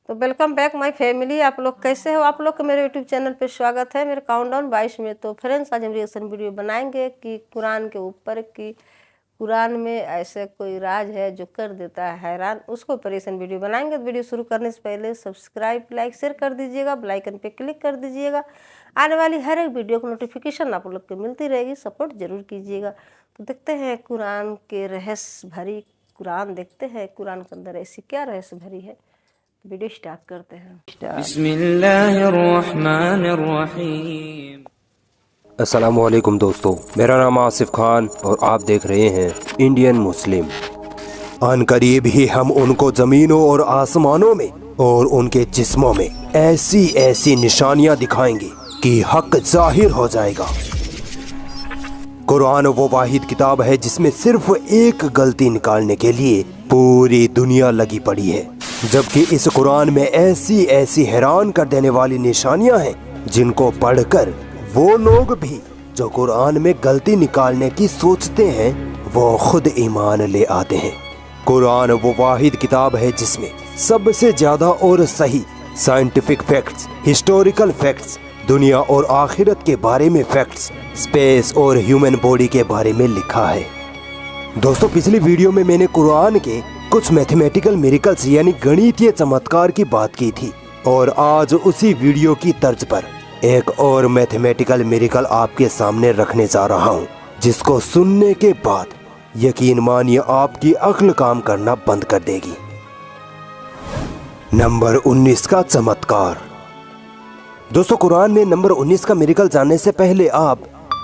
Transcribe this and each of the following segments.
तो welcome back my family. आप लोग कैसे हो? आप लोग का मेरे यूट्यूब चैनल पे स्वागत है। मेरे काउंटडाउन 22 में। तो फ्रेंड्स, आज हम रिएक्शन वीडियो बनाएंगे कि कुरान के ऊपर कि कुरान में ऐसा कोई राज है जो कर देता है हैरान, उसको रिएक्शन वीडियो बनाएंगे। तो वीडियो शुरू करने से पहले सब्सक्राइब, लाइक, शेयर कर दीजिएगा, बेल आइकन पे क्लिक कर दीजिएगा। आने वाली हर एक वीडियो को नोटिफिकेशन आप लोग को मिलती रहेगी, सपोर्ट जरूर कीजिएगा। तो देखते हैं कुरान के रहस्य भरी कुरान, देखते हैं कुरान के अंदर ऐसी क्या रहस्य भरी है। वीडियो स्टार्ट करते हैं। बिस्मिल्लाहिर्रहमानिर्रहीम। अस्सलामुअलैकुम दोस्तों, मेरा नाम आसिफ खान और आप देख रहे हैं इंडियन मुस्लिम। अनकरीब ही हम उनको जमीनों और आसमानों में और उनके जिस्मों में ऐसी ऐसी निशानियां दिखाएंगे कि हक जाहिर हो जाएगा। कुरान वो वाहिद किताब है जिसमें सिर्फ एक गलती निकालने के लिए पूरी दुनिया लगी पड़ी है, जबकि इस कुरान में ऐसी ऐसी हैरान कर देने वाली निशानियां हैं जिनको पढ़कर वो लोग भी जो कुरान में गलती निकालने की सोचते हैं वो खुद ईमान ले आते हैं। कुरान वो वाहिद किताब है जिसमें सबसे ज्यादा और सही साइंटिफिक फैक्ट्स, हिस्टोरिकल फैक्ट्स, दुनिया और आखिरत के बारे में फैक्ट्स, स्पेस और ह्यूमन बॉडी के बारे में लिखा है। दोस्तों, पिछली वीडियो में मैंने कुरान के कुछ मैथमेटिकल मिरेकल्स यानी गणितीय चमत्कार की बात की थी, और आज उसी वीडियो की तर्ज पर एक और मैथमेटिकल मिरेकल आपके सामने रखने जा रहा हूँ, जिसको सुनने के बाद यकीन मानिए आपकी अक्ल काम करना बंद कर देगी। नंबर 19 का चमत्कार। दोस्तों, कुरान में नंबर 19 का मिरेकल जानने से पहले आप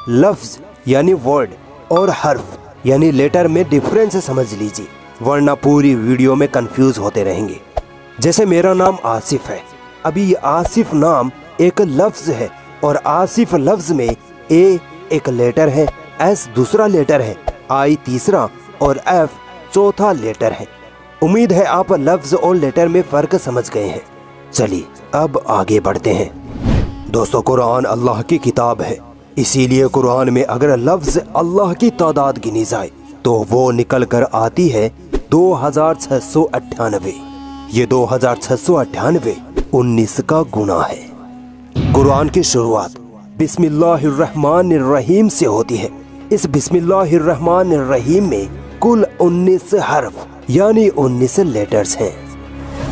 लफ्ज यानी वर्ड और हर्फ यानी लेटर में डिफरेंस समझ लीजिए, वरना पूरी वीडियो में कंफ्यूज होते रहेंगे। जैसे मेरा नाम आसिफ है, अभी ये आसिफ नाम एक लफ्ज है और आसिफ लफ्ज में ए एक लेटर है, एस दूसरा लेटर है, आई तीसरा और एफ चौथा लेटर है। उम्मीद है आप लफ्ज और लेटर में फर्क समझ गए हैं। चलिए अब आगे बढ़ते हैं। दोस्तों, कुरान अल्लाह की किताब है, इसीलिए कुरान में अगर लफ्ज अल्लाह की तादाद गिनी जाए तो वो निकल कर आती है 2698। ये 2698 19 का गुना है। कुरान की शुरुआत बिस्मिल्लाहिर्रहमानिर्रहीम से होती है। इस बिस्मिल्लाहिर्रहमानिर्रहीम में कुल 19 हर्फ यानी 19 लेटर्स हैं।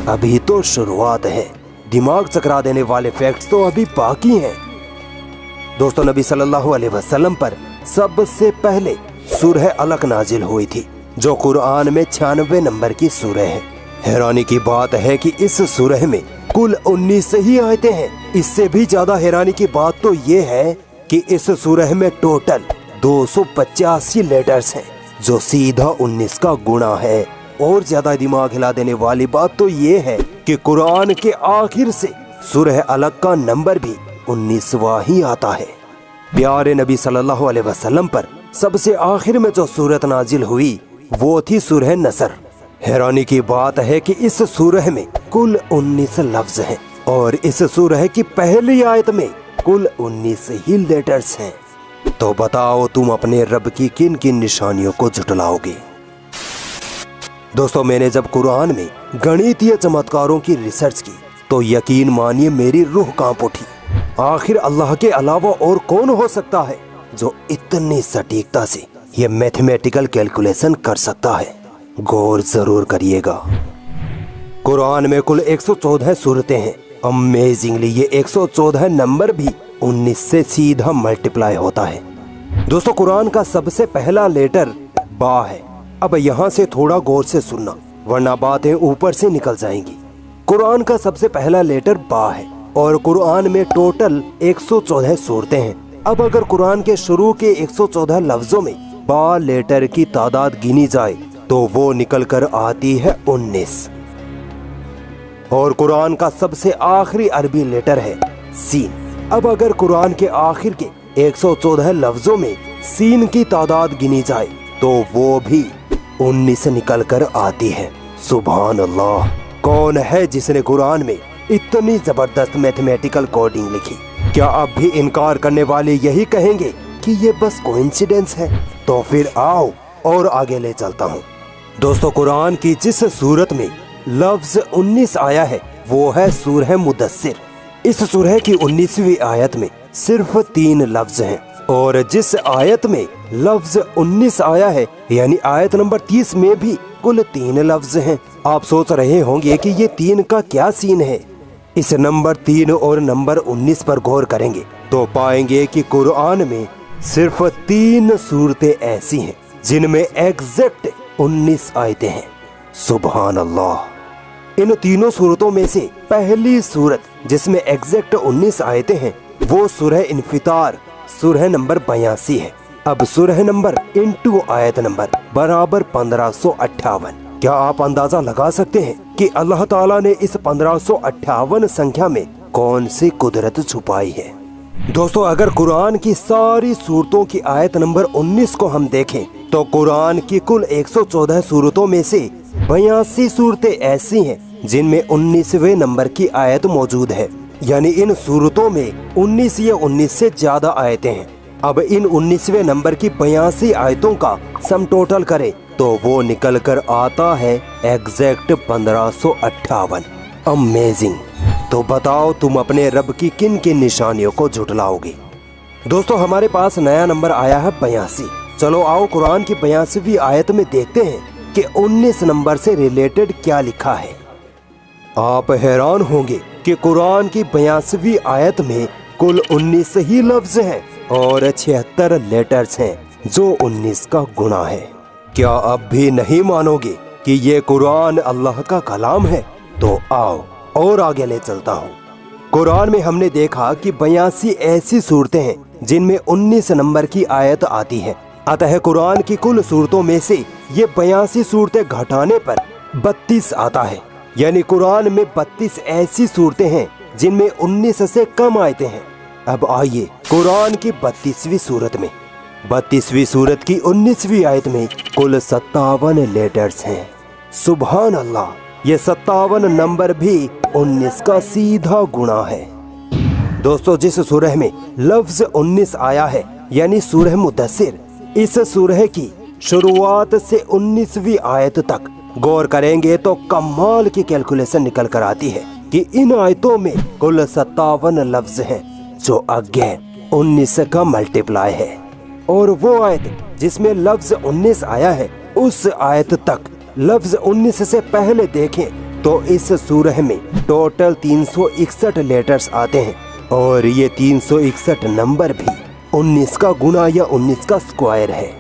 अभी तो शुरुआत है, दिमाग चकरा देने वाले फैक्ट्स तो अभी बाकी हैं। दोस्तों, नबी सल्लल्लाहु अलैहि वसल्लम पर सबसे पहले सूरह अलक नाजिल हुई थी, जो कुरान में 96 नंबर की सूरह है। हैरानी की बात है कि इस सूरह में कुल 19 ही आयतें हैं। इससे भी ज्यादा हैरानी की बात तो ये है कि इस सूरह में टोटल 285 लेटर्स हैं, जो सीधा 19 का गुणा है। और ज्यादा दिमाग हिला देने वाली बात तो ये है कि कुरान के आखिर से सूरह अलक का नंबर भी 19वां ही आता है। प्यारे नबी सल्लल्लाहु अलैहि वसल्लम पर सबसे आखिर में जो सूरत नाजिल हुई वो थी सूरह नसर। हैरानी की बात है कि इस सूरह में कुल 19 लफ्ज हैं और इस सूरह की पहली आयत में कुल 19 ही लेटर्स हैं। तो बताओ तुम अपने रब की किन किन निशानियों को झुटलाओगे। दोस्तों, मैंने जब कुरान में गणितीय चमत्कारों की रिसर्च की तो यकीन मानिए मेरी रूह कांप उठी। आखिर अल्लाह के अलावा और कौन हो सकता है जो इतनी सटीकता से ये मैथमेटिकल कैलकुलेशन कर सकता है। गौर जरूर करिएगा। कुरान में कुल 114 सूरतें हैं। अमेजिंगली ये 114 नंबर भी 19 से सीधा मल्टीप्लाई होता है। दोस्तों, कुरान का सबसे पहला लेटर बा है। अब यहाँ से थोड़ा गौर से सुनना, वरना बातें ऊपर से निकल जाएंगी। कुरान का सबसे पहला लेटर बा है और कुरान में टोटल 114 सूरतें हैं। अब अगर कुरान के शुरू के 114 लफ्जों में बा लेटर की तादाद गिनी जाए तो वो निकल कर आती है 19। और कुरान का सबसे आखिरी अरबी लेटर है सीन। अब अगर कुरान के आखिर के 114 लफ्जों में सीन की तादाद गिनी जाए तो वो भी 19 निकल कर आती है। सुभान अल्लाह, कौन है जिसने कुरान में इतनी जबरदस्त मैथमेटिकल कोडिंग लिखी? क्या अब भी इनकार करने वाले यही कहेंगे कि ये बस कोइंसिडेंस है? तो फिर आओ और आगे ले चलता हूँ। दोस्तों, कुरान की जिस सूरत में लफ्ज 19 आया है वो है सूरह मुदस्सिर। इस सूरह की 19वीं आयत में सिर्फ 3 लफ्ज हैं और जिस आयत में लफ्ज 19 आया है यानी आयत नंबर 30 में भी कुल 3 लफ्ज हैं। आप सोच रहे होंगे कि ये 3 का क्या सीन है। इस नंबर 3 और नंबर 19 पर गौर करेंगे तो पाएंगे कि कुरान में सिर्फ 3 सूरतें ऐसी हैं जिनमें एग्जैक्ट 19 आयतें हैं। सुभान अल्लाह। इन तीनों सूरतों में से पहली सूरत जिसमें एग्जैक्ट 19 आयतें हैं वो सूरह इन्फितार सूरह नंबर 82 है। अब सूरह नंबर इंटू आयत नंबर बराबर 1558। क्या आप अंदाजा लगा सकते हैं कि अल्लाह ताला ने इस 1558 संख्या में कौन सी कुदरत छुपाई है। दोस्तों, अगर कुरान की सारी सूरतों की आयत नंबर 19 को हम देखें तो कुरान की कुल 114 सूरतों में से 82 सूरतें ऐसी हैं जिनमें 19वें नंबर की आयत मौजूद है, यानी इन सूरतों में 19 या 19 से ज्यादा आयतें हैं। अब इन 19वें नंबर की 82 आयतों का सम टोटल करें तो वो निकल कर आता है एग्जैक्ट 1558। अमेजिंग। तो बताओ तुम अपने रब की किन किन निशानियों को झुटलाओगे। दोस्तों, हमारे पास नया नंबर आया है 82। चलो आओ कुरान की 82वीं आयत में देखते हैं कि 19 नंबर से रिलेटेड क्या लिखा है। आप हैरान होंगे कि कुरान की 82वीं आयत में कुल 19 ही लफ्ज हैं और 76 लेटर्स हैं जो 19 का गुणा है। क्या अब भी नहीं मानोगे कि ये कुरान अल्लाह का कलाम है? तो आओ और आगे ले चलता हूँ। कुरान में हमने देखा कि 82 ऐसी सूरतें हैं जिनमें 19 नंबर की आयत आती है। अतः कुरान की कुल सूरतों में से ये 82 सूरतें घटाने पर 32 आता है, यानी कुरान में 32 ऐसी सूरतें हैं जिनमें 19 से कम आयतें हैं। अब आइए कुरान की 32वीं सूरत में। 32वीं सूरत की 19वीं आयत में कुल 57 लेटर्स हैं। सुभान अल्लाह। ये 57 नंबर भी 19 का सीधा गुणा है। दोस्तों, जिस सूरह में लफ्ज 19 आया है यानी सूरह मुदस्सिर, इस सूरह की शुरुआत से 19वीं आयत तक गौर करेंगे तो कमाल की कैलकुलेशन निकल कर आती है कि इन आयतों में कुल 57 लफ्ज हैं जो अगेन 19 का मल्टीप्लाई है। और वो आयत जिसमें लफ्ज 19 आया है उस आयत तक लफ्ज 19 से पहले देखें तो इस सूरह में टोटल 361 लेटर्स आते हैं और ये 361 नंबर भी 19 का गुना या 19 का स्क्वायर है।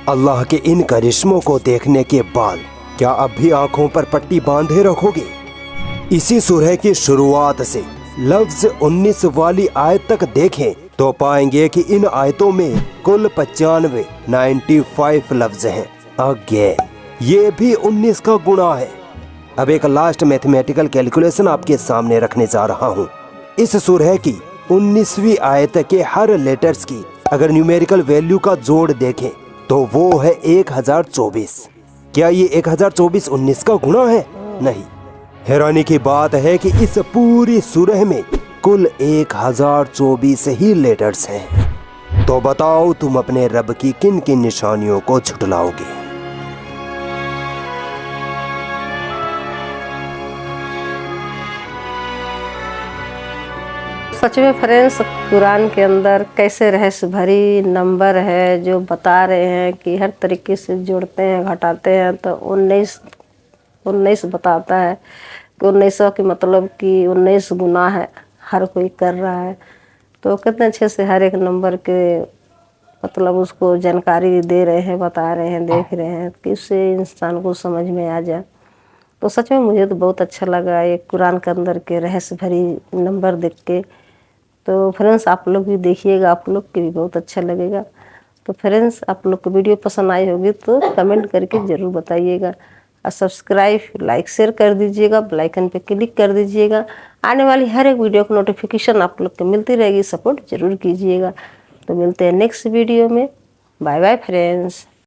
अल्लाह के इन करिश्मों को देखने के बाद क्या अब भी आंखों पर पट्टी बांधे रखोगे? इसी सूरह की शुरुआत से लफ्ज 19 वाली आयत तक देखें तो पाएंगे कि इन आयतों में कुल 95 लफ्ज हैं। अगेन ये भी 19 का गुणा है। अब एक लास्ट मैथमेटिकल कैलकुलेशन आपके सामने रखने जा रहा हूँ। इस सूरह की 19वीं आयत के हर लेटर्स की अगर न्यूमेरिकल वैल्यू का जोड़ देखें तो वो है 1024। क्या ये 1024 19 का गुणा है? नहीं। हैरानी की बात है कि इस पूरी सूरह में कुल 1024 ही लेटर्स हैं। तो बताओ तुम अपने रब की किन किन निशानियों को झुटलाओगे। सच में फ्रेंड्स, कुरान के अंदर कैसे रहस्य भरी नंबर है जो बता रहे हैं कि हर तरीके से जोड़ते हैं घटाते हैं तो 19 बताता है कि 19 के मतलब कि 19 गुना है, हर कोई कर रहा है। तो कितने अच्छे से हर एक नंबर के मतलब उसको जानकारी दे रहे हैं, बता रहे हैं, देख रहे हैं कि उससे इंसान को समझ में आ जाए। तो सच में मुझे तो बहुत अच्छा लगा ये कुरान के अंदर के रहस्य भरी नंबर देख के। तो फ्रेंड्स, आप लोग भी देखिएगा, आप लोग के भी बहुत अच्छा लगेगा। तो फ्रेंड्स, आप लोग को वीडियो पसंद आई होगी तो कमेंट करके ज़रूर बताइएगा और सब्सक्राइब, लाइक, शेयर कर दीजिएगा, बेल आइकन पे क्लिक कर दीजिएगा। आने वाली हर एक वीडियो की नोटिफिकेशन आप लोग को मिलती रहेगी। सपोर्ट जरूर कीजिएगा। तो मिलते हैं नेक्स्ट वीडियो में। Bye bye friends.